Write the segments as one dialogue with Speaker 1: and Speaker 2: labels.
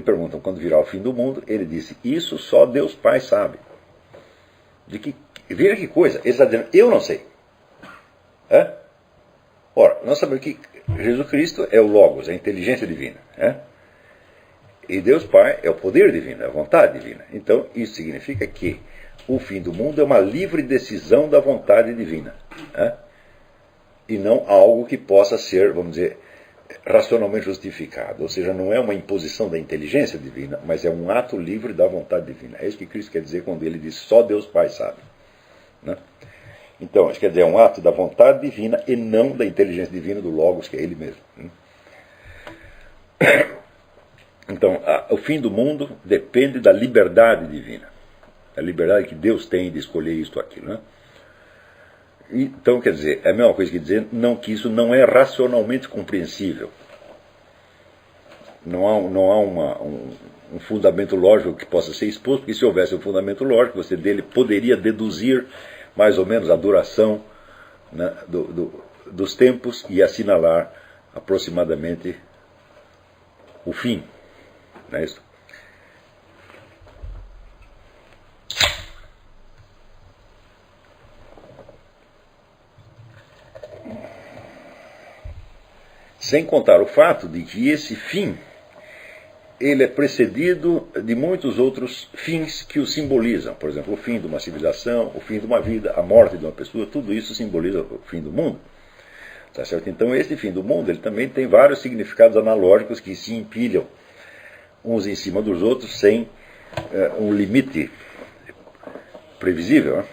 Speaker 1: Perguntam quando virá o fim do mundo, ele disse, isso só Deus Pai sabe. Veja que coisa, ele está dizendo, eu não sei. Ora, nós sabemos que Jesus Cristo é o Logos, a inteligência divina. E Deus Pai é o poder divino, é a vontade divina. Então, isso significa que o fim do mundo é uma livre decisão da vontade divina. E não algo que possa ser, vamos dizer, racionalmente justificado. Ou seja, não é uma imposição da inteligência divina, mas é um ato livre da vontade divina. É isso que Cristo quer dizer quando ele diz, só Deus Pai sabe. Então, isso quer dizer, é um ato da vontade divina e não da inteligência divina do Logos, que é ele mesmo. Então, o fim do mundo depende da liberdade divina. A liberdade que Deus tem de escolher isto ou aquilo. Então, quer dizer, é a mesma coisa que dizer que isso não é racionalmente compreensível. Não há um fundamento lógico que possa ser exposto, porque se houvesse um fundamento lógico, você dele poderia deduzir mais ou menos a duração, né, dos tempos e assinalar aproximadamente o fim. Não é isso? Sem contar o fato de que esse fim ele é precedido de muitos outros fins que o simbolizam. Por exemplo, o fim de uma civilização, o fim de uma vida, a morte de uma pessoa, tudo isso simboliza o fim do mundo. Tá certo? Então, esse fim do mundo ele também tem vários significados analógicos que se empilham uns em cima dos outros sem um limite previsível. Né?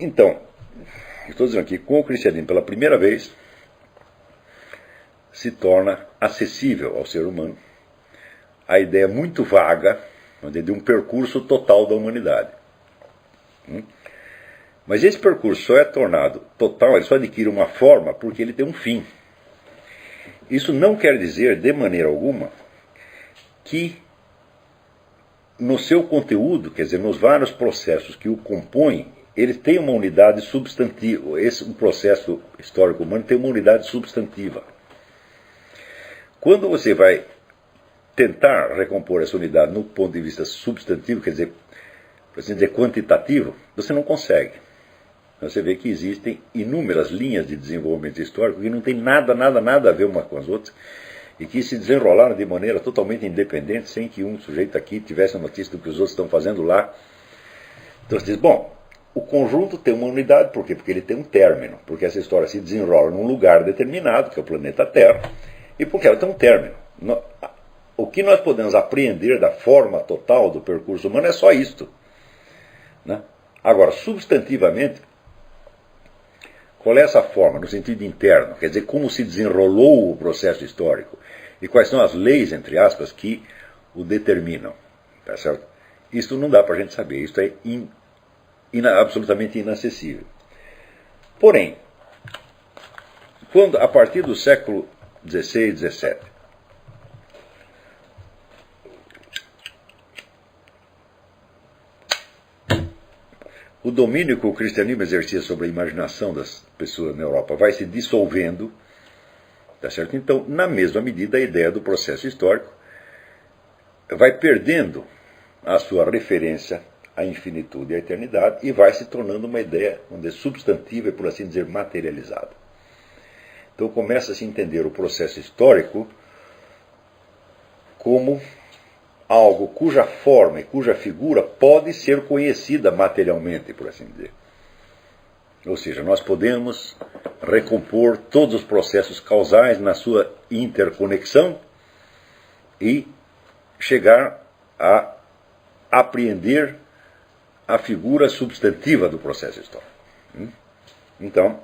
Speaker 1: Então, estou dizendo aqui, com o cristianismo, pela primeira vez, se torna acessível ao ser humano a ideia muito vaga de um percurso total da humanidade. Mas esse percurso só é tornado total, ele só adquire uma forma porque ele tem um fim. Isso não quer dizer, de maneira alguma, que no seu conteúdo, quer dizer, nos vários processos que o compõem, ele tem uma unidade substantiva. Um processo histórico humano tem uma unidade substantiva. Quando você vai tentar recompor essa unidade no ponto de vista substantivo, quer dizer, por assim dizer, quantitativo, você não consegue. Você vê que existem inúmeras linhas de desenvolvimento histórico que não tem nada a ver uma com as outras e que se desenrolaram de maneira totalmente independente, sem que um sujeito aqui tivesse a notícia do que os outros estão fazendo lá. Então você diz, bom, o conjunto tem uma unidade, por quê? Porque ele tem um término, porque essa história se desenrola num lugar determinado, que é o planeta Terra, e porque ela tem um término. O que nós podemos apreender da forma total do percurso humano é só isto. Né? Agora, substantivamente, qual é essa forma, no sentido interno? Quer dizer, como se desenrolou o processo histórico e quais são as leis, entre aspas, que o determinam. Tá certo? Isso não dá para a gente saber, isso é absolutamente inacessível. Porém, a partir do século XVI e XVII, o domínio que o cristianismo exercia sobre a imaginação das pessoas na Europa vai se dissolvendo, tá certo? Então, na mesma medida, a ideia do processo histórico vai perdendo a sua referência à infinitude e à eternidade e vai se tornando uma ideia, vamos dizer, substantiva e, por assim dizer, materializada. Então, começa a se entender o processo histórico como algo cuja forma e cuja figura pode ser conhecida materialmente, por assim dizer. Ou seja, nós podemos recompor todos os processos causais na sua interconexão e chegar a apreender a figura substantiva do processo histórico. Então,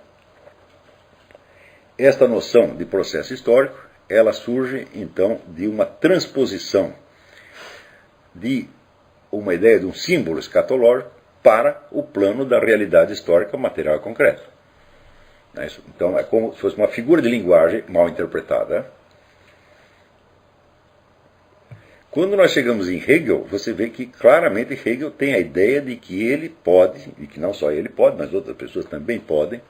Speaker 1: esta noção de processo histórico, ela surge, então, de uma transposição de uma ideia de um símbolo escatológico para o plano da realidade histórica material e concreta. Então, é como se fosse uma figura de linguagem mal interpretada. Quando nós chegamos em Hegel, você vê que claramente Hegel tem a ideia de que ele pode, e que não só ele pode, mas outras pessoas também podem,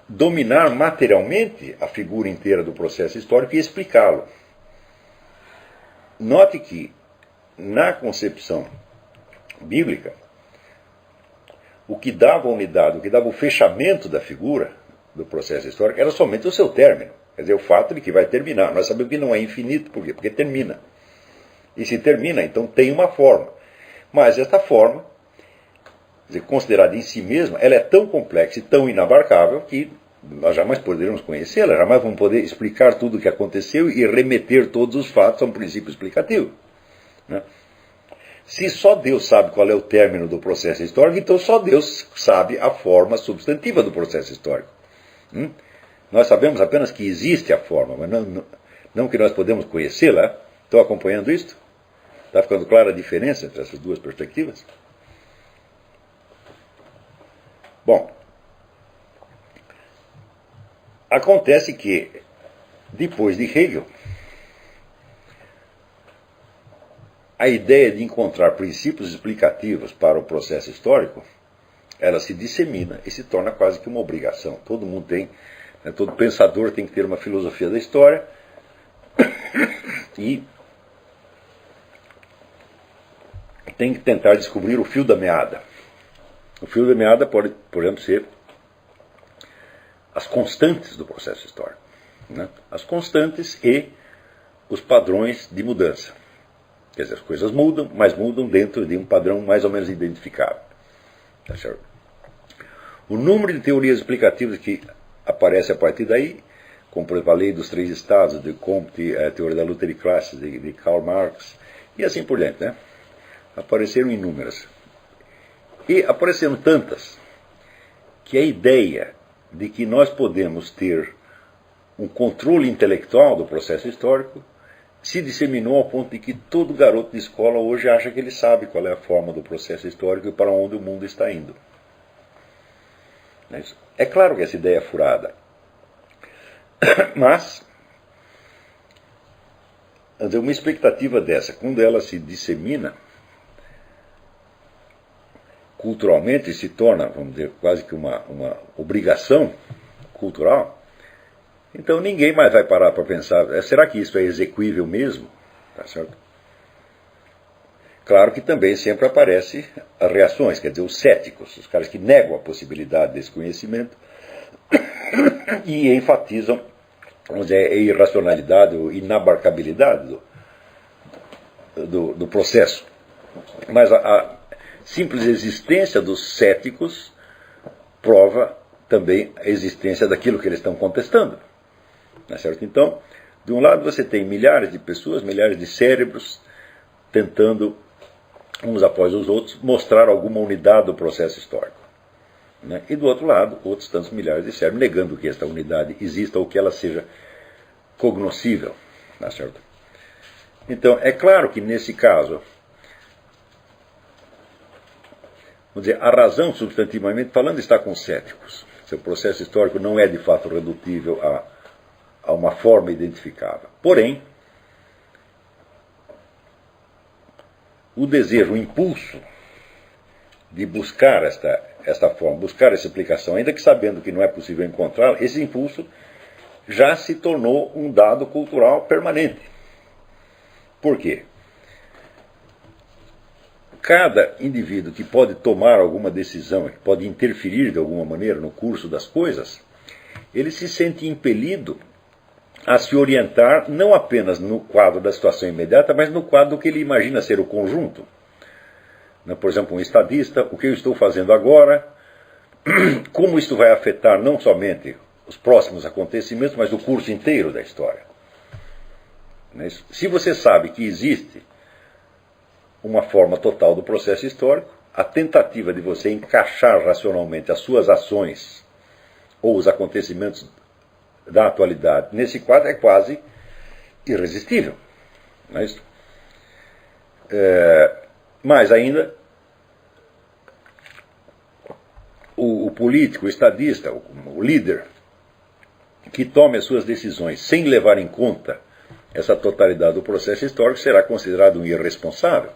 Speaker 1: dominar materialmente a figura inteira do processo histórico e explicá-lo. Note que, na concepção bíblica, o que dava a unidade, o que dava o fechamento da figura do processo histórico era somente o seu término. Quer dizer, o fato de que vai terminar. Nós sabemos que não é infinito, por quê? Porque termina. E se termina, então tem uma forma. Mas esta forma, quer dizer, considerada em si mesma, ela é tão complexa e tão inabarcável que nós jamais poderemos conhecê-la, jamais vamos poder explicar tudo o que aconteceu e remeter todos os fatos a um princípio explicativo. Né? Se só Deus sabe qual é o término do processo histórico, então só Deus sabe a forma substantiva do processo histórico. Nós sabemos apenas que existe a forma, mas não que nós podemos conhecê-la. Estão acompanhando isto? Está ficando clara a diferença entre essas duas perspectivas? Bom, acontece que, depois de Hegel, a ideia de encontrar princípios explicativos para o processo histórico, ela se dissemina e se torna quase que uma obrigação. Todo mundo tem, todo pensador tem que ter uma filosofia da história e tem que tentar descobrir o fio da meada. O fio da meada pode, por exemplo, ser as constantes do processo histórico. Né? As constantes e os padrões de mudança. Quer dizer, as coisas mudam, mas mudam dentro de um padrão mais ou menos identificável. Tá certo? O número de teorias explicativas que aparece a partir daí, como por exemplo a lei dos três estados, de Comte, a teoria da luta de classes, de Karl Marx, e assim por diante, né? Apareceram inúmeras. E apareceram tantas que a ideia de que nós podemos ter um controle intelectual do processo histórico se disseminou ao ponto de que todo garoto de escola hoje acha que ele sabe qual é a forma do processo histórico e para onde o mundo está indo. É claro que essa ideia é furada. Mas, uma expectativa dessa, quando ela se dissemina culturalmente, se torna, vamos dizer, quase que uma obrigação cultural, então ninguém mais vai parar para pensar, será que isso é execuível mesmo? Tá certo? Claro que também sempre aparecem as reações, quer dizer, os céticos, os caras que negam a possibilidade desse conhecimento e enfatizam, vamos dizer, a irracionalidade ou inabarcabilidade do processo. Mas a simples existência dos céticos prova também a existência daquilo que eles estão contestando. Não é certo? Então, de um lado você tem milhares de pessoas, milhares de cérebros tentando, uns após os outros, mostrar alguma unidade do processo histórico. Né? E do outro lado, outros tantos milhares de cérebros negando que esta unidade exista ou que ela seja cognoscível. Não é certo? Então, é claro que nesse caso, vamos dizer, a razão, substantivamente falando, está com os céticos. Seu processo histórico não é de fato redutível a uma forma identificável. Porém, o desejo, o impulso de buscar esta forma, buscar essa explicação, ainda que sabendo que não é possível encontrá-la, esse impulso já se tornou um dado cultural permanente. Por quê? Cada indivíduo que pode tomar alguma decisão, que pode interferir de alguma maneira no curso das coisas, ele se sente impelido a se orientar não apenas no quadro da situação imediata, mas no quadro que ele imagina ser o conjunto. Por exemplo, um estadista, o que eu estou fazendo agora, como isto vai afetar não somente os próximos acontecimentos, mas o curso inteiro da história. Se você sabe que existe uma forma total do processo histórico, a tentativa de você encaixar racionalmente as suas ações ou os acontecimentos da atualidade nesse quadro é quase irresistível. Não é isso? Mais ainda, o político, o estadista, o líder, que tome as suas decisões sem levar em conta essa totalidade do processo histórico será considerado um irresponsável,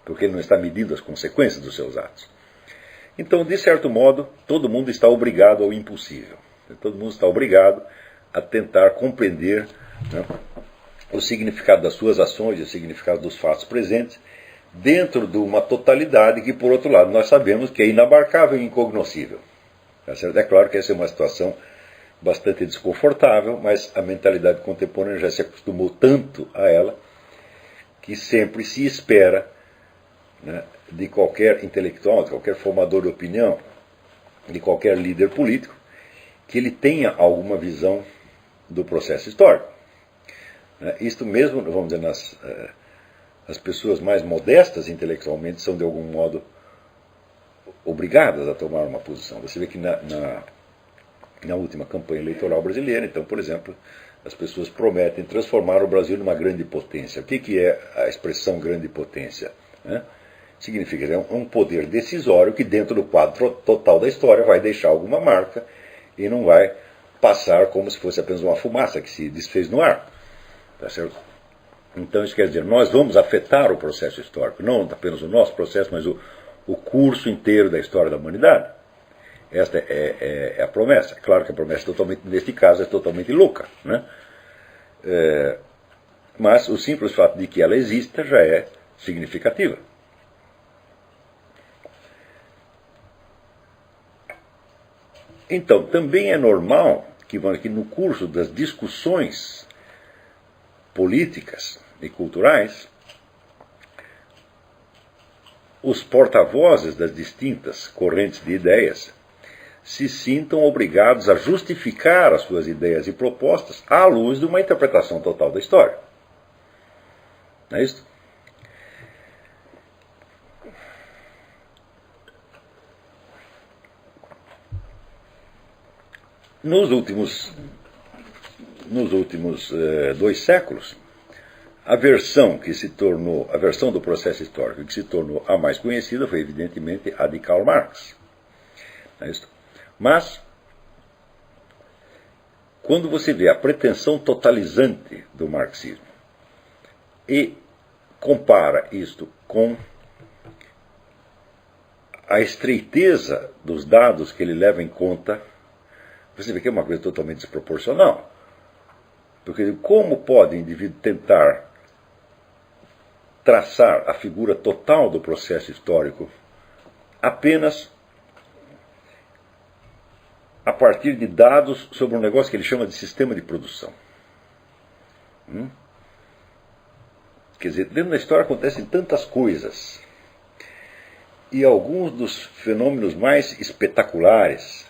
Speaker 1: porque ele não está medindo as consequências dos seus atos. Então, de certo modo, todo mundo está obrigado ao impossível. Todo mundo está obrigado a tentar compreender, né, o significado das suas ações, o significado dos fatos presentes, dentro de uma totalidade que, por outro lado, nós sabemos que é inabarcável e incognoscível. Tá certo? É claro que essa é uma situação bastante desconfortável, mas a mentalidade contemporânea já se acostumou tanto a ela que sempre se espera, né, de qualquer intelectual, de qualquer formador de opinião, de qualquer líder político, que ele tenha alguma visão do processo histórico. Isto mesmo, vamos dizer, as pessoas mais modestas intelectualmente são de algum modo obrigadas a tomar uma posição. Você vê que na última campanha eleitoral brasileira, então, por exemplo, as pessoas prometem transformar o Brasil numa grande potência. O que é a expressão grande potência? Significa que é um poder decisório que, dentro do quadro total da história, vai deixar alguma marca e não vai passar como se fosse apenas uma fumaça que se desfez no ar. Tá certo? Então, isso quer dizer, nós vamos afetar o processo histórico, não apenas o nosso processo, mas o curso inteiro da história da humanidade. Esta é a promessa. Claro que a promessa, neste caso, é totalmente louca, né? Mas o simples fato de que ela exista já é significativa. Então, também é normal que no curso das discussões políticas e culturais, os porta-vozes das distintas correntes de ideias se sintam obrigados a justificar as suas ideias e propostas à luz de uma interpretação total da história. Não é isso? Nos últimos 2 séculos, a versão do processo histórico que se tornou a mais conhecida foi, evidentemente, a de Karl Marx. Não é isso? Mas, quando você vê a pretensão totalizante do marxismo e compara isto com a estreiteza dos dados que ele leva em conta, você vê que é uma coisa totalmente desproporcional. Porque como pode o indivíduo tentar traçar a figura total do processo histórico apenas a partir de dados sobre um negócio que ele chama de sistema de produção? Quer dizer, dentro da história acontecem tantas coisas, e alguns dos fenômenos mais espetaculares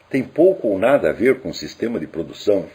Speaker 1: têm pouco ou nada a ver com o sistema de produção.